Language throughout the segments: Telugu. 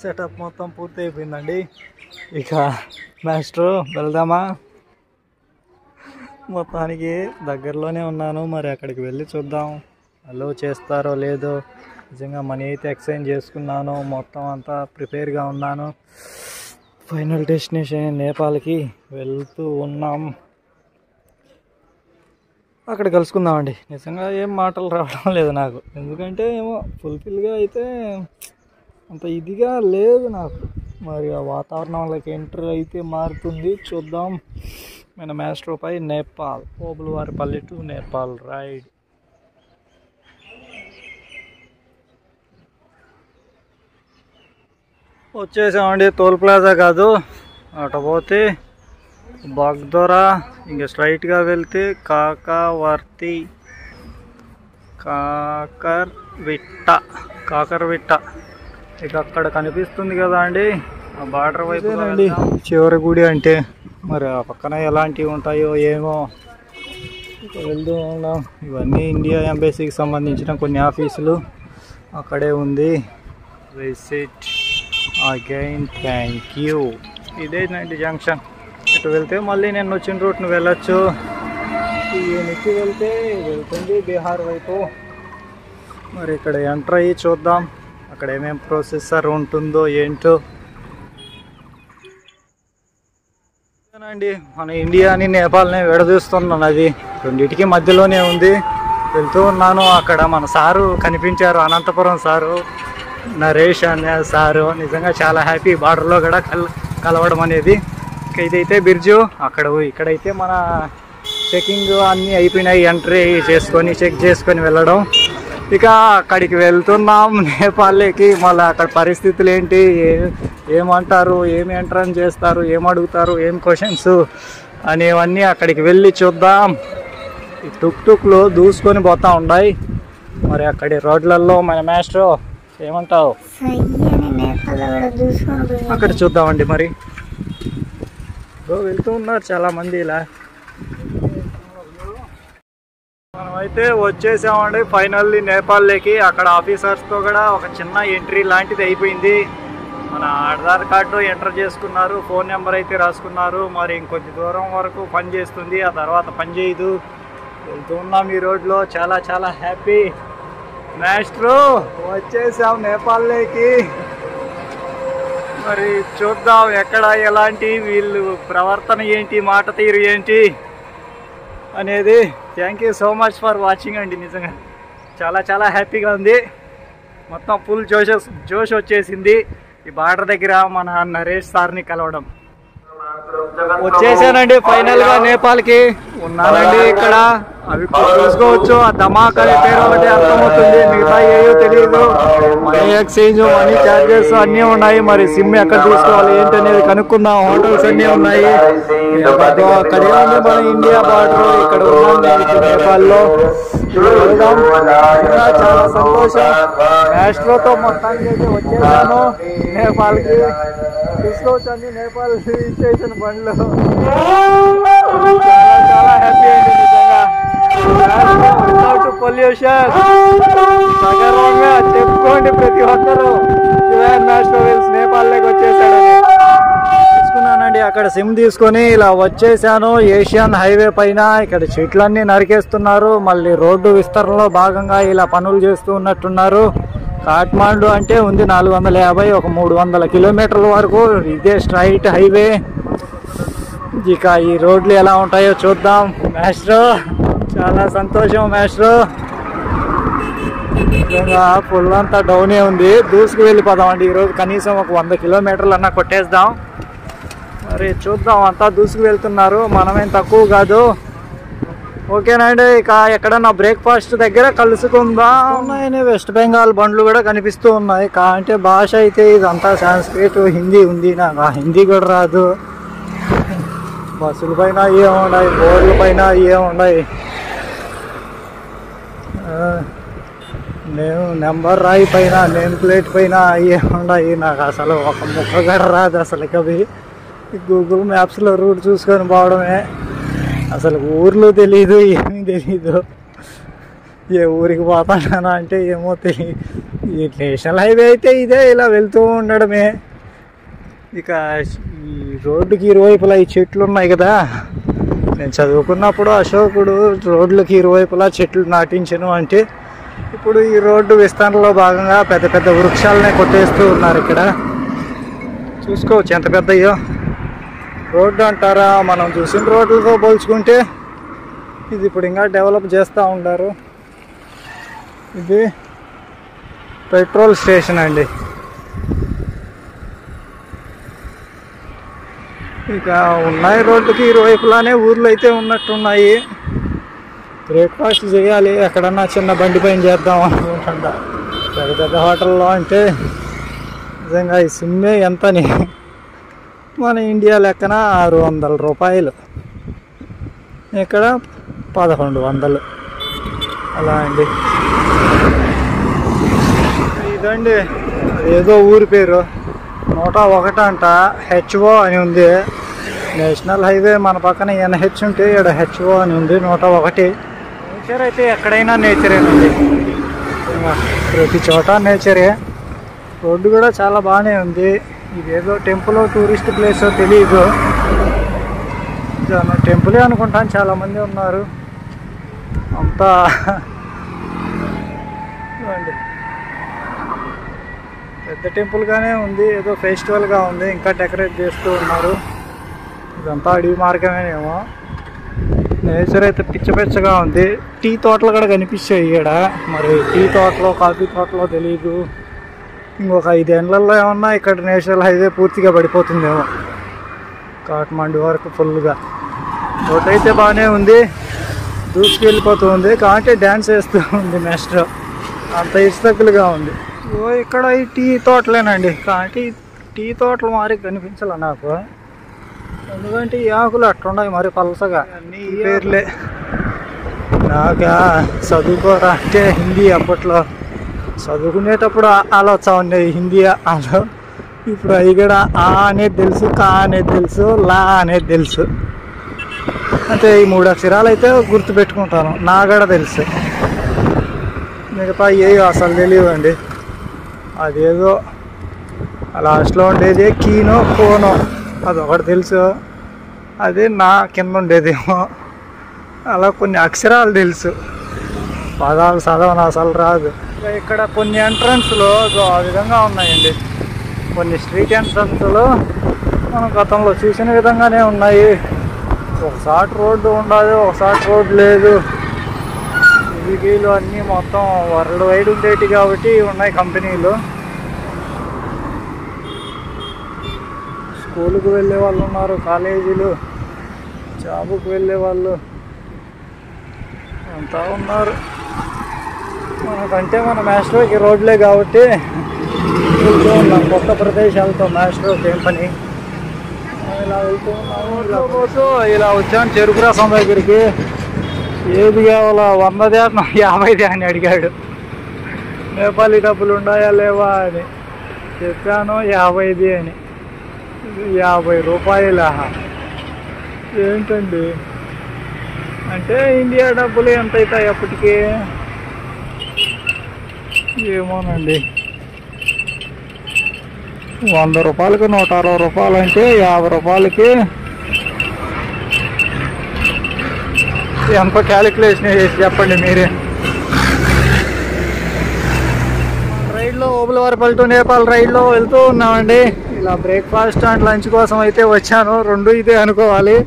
సెటప్ మొత్తం పూర్తి అయిపోయిందండి. ఇక మాస్టర్ వెళ్దామా? మొత్తానికి దగ్గరలోనే ఉన్నాను, మరి అక్కడికి వెళ్ళి చూద్దాం అలో చేస్తారో లేదో. నిజంగా మనీ అయితే ఎక్స్చేంజ్ చేసుకున్నాను, మొత్తం అంతా ప్రిపేర్గా ఉన్నాను. ఫైనల్ డెస్టినేషన్ నేపాల్కి వెళ్తూ ఉన్నాం. అక్కడ కలుసుకుందామండి. నిజంగా ఏం మాటలు రావడం లేదు నాకు, ఎందుకంటే ఏమో ఫుల్ఫిల్గా అయితే అంత ఇదిగా లేదు నాకు. మరి ఆ వాతావరణంలోకి ఎంటర్ అయితే మారుతుంది, చూద్దాం. మన మాస్టర్ పై నేపాల్, ఓబులవారిపల్లి టు నేపాల్ రైడ్. వచ్చేసామండి. టోల్ ప్లాజా కాదు, అటు పోతే బాగ్దోరా, ఇంకా స్ట్రైట్గా వెళ్తే కాకర్విట్ట. ఇక అక్కడ కనిపిస్తుంది కదా అండి ఆ బార్డర్ వైపు అండి చివరి గుడి అంటే. మరి ఆ పక్కన ఎలాంటివి ఉంటాయో ఏమో, ఇక వెళ్తూ ఉన్నాం. ఇవన్నీ ఇండియా ఎంబసీకి సంబంధించిన కొన్ని ఆఫీసులు అక్కడే ఉంది. Visit again, thank you. ఇదేనండి జంక్షన్. ఇటు వెళ్తే మళ్ళీ నేను వచ్చిన రూట్ను వెళ్ళొచ్చు. వెనక్కి వెళ్తుంది బీహార్ వైపు. మరి ఇక్కడ ఎంటర్ అయ్యి చూద్దాం అక్కడ ఏమేం ప్రొసెసర్ ఉంటుందో ఏంటో. అండి మన ఇండియాని నేపాల్ని విడదీస్తున్నాను, అది రెండింటికి మధ్యలోనే ఉంది. వెళ్తూ ఉన్నాను, అక్కడ మన సారు కనిపించారు, అనంతపురం సారు, నరేష్ అనే సారు. నిజంగా చాలా హ్యాపీ బార్డర్లో కూడా కలవడం అనేది. ఇదైతే బిర్జు, ఇక్కడైతే మన చెకింగ్ అన్నీ అయిపోయినాయి, ఎంట్రీ చేసుకొని చెక్ చేసుకొని వెళ్ళడం. ఇక అక్కడికి వెళ్తున్నాం నేపాల్కి. మళ్ళీ అక్కడ పరిస్థితులు ఏంటి, ఏమంటారు, ఏమి ఎంట్రన్స్ చేస్తారు, ఏం అడుగుతారు, ఏం క్వశ్చన్స్ అనేవన్నీ అక్కడికి వెళ్ళి చూద్దాం. ఈ టుక్లు దూసుకొని పోతూ ఉన్నాయి. మరి అక్కడి రోడ్లలో మన మాస్టర్ ఏమంటావు? అక్కడ చూద్దామండి. మరి వెళ్తూ ఉన్నారు చాలా మంది. ఇలా మనమైతే వచ్చేసామండి ఫైనల్లీ నేపాల్కి. అక్కడ ఆఫీసర్స్తో కూడా ఒక చిన్న ఎంట్రీ లాంటిది అయిపోయింది. మన ఆధార్ కార్డు ఎంటర్ చేసుకున్నారు, ఫోన్ నెంబర్ అయితే రాసుకున్నారు. మరి ఇంకొంచెం దూరం వరకు పని చేస్తుంది, ఆ తర్వాత పని చేయదు. వెళ్తూ ఉన్నాం ఈ రోడ్లో, చాలా చాలా హ్యాపీ. మాస్టరు వచ్చేసాం నేపాల్కి. మరి చూద్దాం ఎక్కడ ఎలాంటి వీళ్ళు ప్రవర్తన ఏంటి, మాట తీరు ఏంటి అనేది. Thank you so much for watching అండి. నిజంగా చాలా చాలా హ్యాపీగా ఉంది. మొత్తం ఫుల్ జోష్ వచ్చేసింది ఈ బార్డర్ దగ్గర మన నరేష్ సార్ని కలవడం. వచ్చేసానండి ఫైనల్గా నేపాల్కి. ఉన్నానండి ఇక్కడ, అవి చూసుకోవచ్చు. ఆ ధమాక్ అనే పేరు ఒకటి అర్థమవుతుంది, మిగతా ఏయో తెలియదు. మనీ ఎక్స్చేంజ్, మనీ ఛార్జెస్ అన్నీ ఉన్నాయి. మరి సిమ్ ఎక్కడ చూసుకోవాలి ఏంటి అనేది కనుక్కుందాం. హోటల్స్ అన్నీ ఉన్నాయి. అక్కడే ఉంది మన ఇండియా బార్డర్. ఇక్కడ ఉన్నాను నేను ఇప్పుడు నేపాల్లో. చాలా సంతోషం. మాస్టర్తో మొత్తానికి అయితే వచ్చేసాను నేపాల్కి. చూసుకోవచ్చండి నేపాల్ స్టేషన్ బండ్లు. చాలా చాలా హ్యాపీ అండి నిజంగా. వితౌట్ పొల్యూషన్ సగర్వంగా చెప్పుకోండి ప్రతి ఒక్కరు. మాస్టర్ వెల్స్ నేపాల్లోకి వచ్చేసాడని తీసుకున్నానండి. అక్కడ సిమ్ తీసుకొని ఇలా వచ్చేసాను ఏషియన్ హైవే పైన. ఇక్కడ చెట్లన్నీ నరికేస్తున్నారు, మళ్ళీ రోడ్డు విస్తరణలో భాగంగా ఇలా పనులు చేస్తూ ఉన్నట్టున్నారు. కాఠ్మాండు అంటే ఉంది 450, ఒక 300 కిలోమీటర్ల వరకు ఇదే స్ట్రైట్ హైవే. ఇక ఈ రోడ్లు ఎలా ఉంటాయో చూద్దాం. మాస్టర్ చాలా సంతోషం మాస్టర్. నిజంగా ఫుల్ అంతా డౌనే ఉంది. దూసుకు వెళ్ళిపోదామండి ఈరోజు. కనీసం ఒక 100 కిలోమీటర్లు అన్నా కొట్టేద్దాం. మరి చూద్దాం, అంతా దూసుకు వెళ్తున్నారు, మనమేం తక్కువ కాదు. ఓకేనండి, ఇక ఎక్కడన్నా బ్రేక్ఫాస్ట్ దగ్గర కలుసుకుందాం. ఉన్నాయని వెస్ట్ బెంగాల్ బండ్లు కూడా కనిపిస్తూ ఉన్నాయి. అంటే భాష అయితే ఇదంతా సాంస్క్రిట్, హిందీ ఉంది. నాకు ఆ హిందీ కూడా రాదు. బస్సుల పైన ఏమున్నాయి, బోర్డుల పైన ఏమున్నాయి, నెంబర్ రాయి పైన, నేమ్ ప్లేట్ పైన ఏమున్నాయి. నాకు అసలు ఒక ముక్క కూడా రాదు అసలు. అవి గూగుల్ మ్యాప్స్లో రూట్ చూసుకొని పోవడమే. అసలు ఊర్లు తెలీదు, ఏమీ తెలీదు. ఏ ఊరికి పోతానా అంటే ఏమో ఈ నేషనల్ హైవే అయితే ఇదే ఇలా వెళ్తూ ఉండడమే. ఇక ఈ రోడ్డుకి ఇరువైపులా ఈ చెట్లు ఉన్నాయి కదా, నేను చదువుకున్నప్పుడు అశోకుడు రోడ్లకి ఇరువైపులా చెట్లు నాటించను అంటే ఇప్పుడు ఈ రోడ్డు విస్తరణలో భాగంగా పెద్ద పెద్ద వృక్షాలనే కొట్టేస్తూ ఉన్నారు. ఇక్కడ చూసుకోవచ్చు ఎంత పెద్దయ్యో రోడ్డు అంటారా. మనం చూసిన రోడ్లతో పోల్చుకుంటే ఇది ఇప్పుడు ఇంకా డెవలప్ చేస్తూ ఉంటారు. ఇది పెట్రోల్ స్టేషన్ అండి. ఇక ఉన్నాయి రోడ్డుకి ఇరువైపులానే ఊర్లు అయితే ఉన్నట్టున్నాయి. బ్రేక్ఫాస్ట్ చేయాలి, ఎక్కడన్నా చిన్న బండి పైన చేద్దాం అనుకుంటా. పెద్ద పెద్ద హోటల్లో అంటే నిజంగా ఈ సిమ్మే ఎంతని, మన ఇండియా లెక్కన 600 రూపాయలు, ఇక్కడ 1100 అలా అండి. ఇదండి ఏదో ఊరి పేరు 101 అంట, హెచ్ఓ అని ఉంది. నేషనల్ హైవే మన పక్కన NH ఉంటే ఇక్కడ హెచ్ఓ అని ఉంది 101. నేచర్ అయితే ఎక్కడైనా నేచరేనండి, ప్రతి చోట నేచరే. రోడ్డు కూడా చాలా బాగానే ఉంది. ఇదేదో టెంపుల్ టూరిస్ట్ ప్లేస్ తెలియదు, టెంపులే అనుకుంటాను. చాలామంది ఉన్నారు అంతా. అండి పెద్ద టెంపుల్గానే ఉంది, ఏదో ఫెస్టివల్గా ఉంది, ఇంకా డెకరేట్ చేస్తూ ఉన్నారు. ఇదంతా అడవి మార్గమేనేమో. నేచర్ అయితే పిచ్చగా ఉంది. టీ తోటలు కూడా కనిపిస్తాయి ఇక్కడ. మరి టీ తోటలో కాఫీ తోటలో తెలియదు. ఇంకొక 5 ఏళ్లలో ఏమన్నా ఇక్కడ నేషనల్ హైవే పూర్తిగా పడిపోతుందేమో, కాట్మండు వరకు ఫుల్గా. రోడ్ అయితే బాగానే ఉంది, దూసుకెళ్ళిపోతూ ఉంది. కాబట్టి డ్యాన్స్ వేస్తూ ఉంది మెస్ట్రో, అంత ఇష్టకులుగా ఉంది. ఇక్కడ ఈ టీ తోటలేనండి. కాబట్టి టీ తోటలు మరి కనిపించాల నాకు, ఎందుకంటే ఈ ఆకులు అట్లున్నాయి మరి పలసగా. అన్నీ ఈ పేర్లే. నాకా చదువుకోరా అంటే హిందీ అప్పట్లో చదువుకునేటప్పుడు అలా వచ్చా ఉండేది హిందీ అలా. ఇప్పుడు అవి కూడా ఆ అనేది తెలుసు, కా అనేది తెలుసు, లా అనేది తెలుసు. అంటే ఈ 3 అక్షరాలు అయితే గుర్తుపెట్టుకుంటాను, నా కూడా తెలుసు. మిగతా ఏ అసలు తెలియదండి. అదేదో లాస్ట్లో ఉండేది కీనో కోనో అదొకటి తెలుసు, అదే నా కింద ఉండేదేమో. అలా కొన్ని అక్షరాలు తెలుసు, పదాలు చదవను అసలు రాదు. ఇక్కడ కొన్ని ఎంట్రన్స్లో ఆ విధంగా ఉన్నాయండి. కొన్ని స్ట్రీట్ ఎంట్రన్స్లో మనం గతంలో చూసిన విధంగానే ఉన్నాయి. ఒకసారి రోడ్డు ఉండదు, ఒకసారి రోడ్డు లేదు. స్విగ్గీలు అన్నీ మొత్తం వరల్డ్ వైడ్ ఉండేవి కాబట్టి ఉన్నాయి కంపెనీలు. స్కూలుకు వెళ్ళే వాళ్ళు ఉన్నారు, కాలేజీలు, జాబుకు వెళ్ళే వాళ్ళు అంతా ఉన్నారు. మనకంటే మన మ్యాస్ట్రోకి రోడ్లే కాబట్టి వెళ్తూ ఉన్నాం కొత్త ప్రదేశాలతో. మ్యాస్ట్రోకి ఏం పని, ఇలా వెళ్తూ ఉన్నాము. ఇలా వచ్చాను చెరుకు రసం దగ్గరికి. ఏది కావాలా, 100దే 50దే అని అడిగాడు. నేపాలి డబ్బులు ఉన్నాయా లేవా అని చెప్పాను, 50ది అని. 50 రూపాయలా ఏంటండి అంటే ఇండియా డబ్బులు ఎంత అవుతాయి అప్పటికి ఏమోనండి. 100 రూపాయలకి 160 రూపాయలు అంటే 50 రూపాయలకి ఎంత క్యాలిక్యులేషన్ చేసి చెప్పండి మీరే. రైడ్లో ఓబులవారిపల్లి టు నేపాల్ రైడ్లో వెళ్తూ ఉన్నామండి. ఇలా బ్రేక్ఫాస్ట్ అండ్ లంచ్ కోసం అయితే వచ్చాను. 2 ఇదే అనుకోవాలి,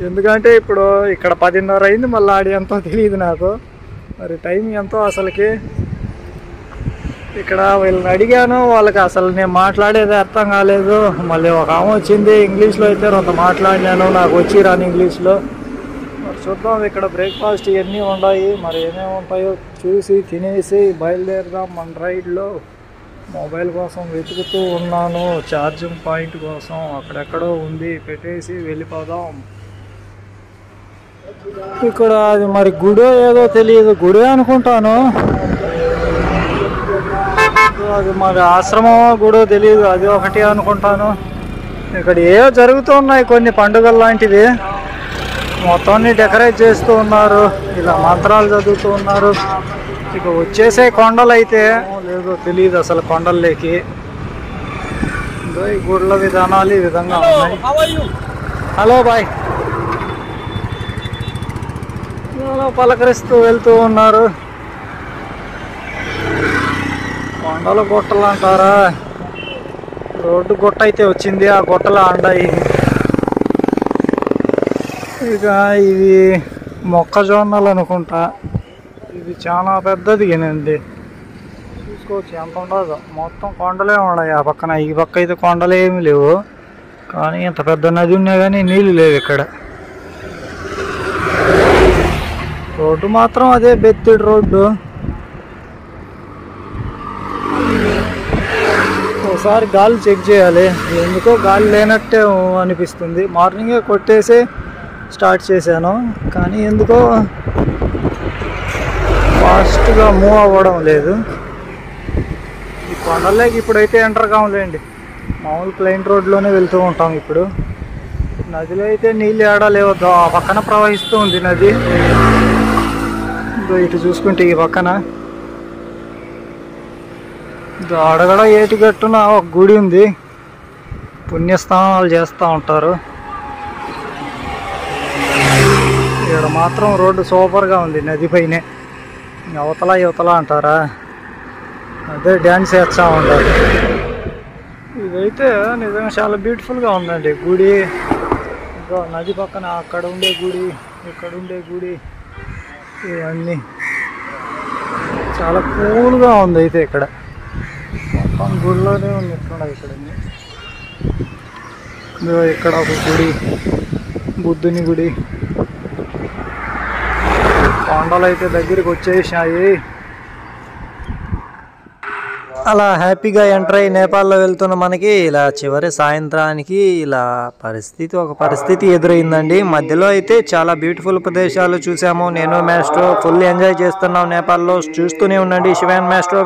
ఎందుకంటే ఇప్పుడు ఇక్కడ 10:30 అయింది. మళ్ళీ ఆడి ఎంతో తెలియదు నాకు, మరి టైం ఎంతో అసలుకి. ఇక్కడ వీళ్ళని అడిగాను, వాళ్ళకి అసలు నేను మాట్లాడేది అర్థం కాలేదు. మళ్ళీ ఒక ఆమె వచ్చింది, ఇంగ్లీష్లో అయితే కొంత మాట్లాడినాను, నాకు వచ్చి రాని ఇంగ్లీష్లో. మరి చూద్దాం ఇక్కడ బ్రేక్ఫాస్ట్ ఇవన్నీ ఉన్నాయి, మరి ఏమేమి ఉంటాయో చూసి తినేసి బయలుదేరదాం మన రైడ్లో. మొబైల్ కోసం వెతుకుతూ ఉన్నాను, ఛార్జింగ్ పాయింట్ కోసం. అక్కడెక్కడో ఉంది, పెట్టేసి వెళ్ళిపోదాం. ఇక్కడ అది మరి గుడి ఏదో తెలియదు, గుడి అనుకుంటాను. అది మరి ఆశ్రమం గుడో తెలియదు, అది ఒకటి అనుకుంటాను. ఇక్కడ ఏవో జరుగుతూ ఉన్నాయి కొన్ని పండుగలు లాంటివి. మొత్తాన్ని డెకరేట్ చేస్తూ ఉన్నారు, ఇలా మంత్రాలు చదువుతూ ఉన్నారు. ఇక వచ్చేసే కొండలు అయితే లేదో తెలియదు అసలు కొండల్లోకి. ఈ గుడ్ల విధానాలు ఈ విధంగా ఉన్నాయి. Hello bye. పలకరిస్తూ వెళ్తూ ఉన్నారు. కొండల గుట్టలు అంటారా, రోడ్డు గుట్ట అయితే వచ్చింది, ఆ గుట్టలు అండాయి. ఇక ఇవి మొక్కజొన్నలు అనుకుంటా. ఇది చాలా పెద్దది అండి, చూసుకోవచ్చు ఎంత ఉండదు. మొత్తం కొండలే ఉన్నాయి ఆ పక్కన, ఈ పక్క అయితే కొండలు ఏమి లేవు. కానీ ఇంత పెద్ద నది ఉన్నా కానీ నీళ్ళు లేవు ఇక్కడ. రోడ్డు మాత్రం అదే బెత్తిడి రోడ్డు. ఒకసారి గాలి చెక్ చేయాలి, ఎందుకో గాలి లేనట్టే అనిపిస్తుంది. మార్నింగే కొట్టేసి స్టార్ట్ చేశాను, కానీ ఎందుకో ఫాస్ట్గా మూవ్ అవ్వడం లేదు. ఈ కొండల్లోకి ఇప్పుడైతే ఎంటర్ కావులేండి, మామూలు ప్లెయిన్ రోడ్లోనే వెళ్తూ ఉంటాం. ఇప్పుడు నదిలో అయితే నీళ్ళు ఏడలేవు, ఆ పక్కన ప్రవహిస్తూ ఉంది నది. ఇటు చూసుకుంటే ఈ పక్కన ఆడగడ ఏటి గట్టున ఒక గుడి ఉంది, పుణ్యస్నానాలు చేస్తూ ఉంటారు. ఇక్కడ మాత్రం రోడ్డు సూపర్గా ఉంది, నది పైనే. అవతల యువతల అంటారా, అదే డ్యాన్స్ చేస్తూ ఉంటారు. ఇదైతే నిజంగా చాలా బ్యూటిఫుల్గా ఉందండి గుడి. ఇంకా నది పక్కన అక్కడ ఉండే గుడి, ఇక్కడ ఉండే గుడి, ఇవన్నీ చాలా కూల్గా ఉంది. అయితే ఇక్కడ మొత్తం గుడిలోనే ఉంది, ఇక్కడ ఇక్కడ ఒక గుడి, బుద్ధుని గుడి. కొండలు అయితే దగ్గరికి వచ్చేసాయి. అలా హ్యాపీగా ఎంటర్ అయ్యి నేపాల్లో వెళ్తున్న మనకి ఇలా చివరి సాయంత్రానికి ఇలా ఒక పరిస్థితి ఎదురైందండి. మధ్యలో అయితే చాలా బ్యూటిఫుల్ ప్రదేశాలు చూసాము. నేను మాస్ట్రో ఫుల్ ఎంజాయ్ చేస్తున్నాం నేపాల్లో. చూస్తూనే ఉండండి శివాన్ మాస్ట్రో.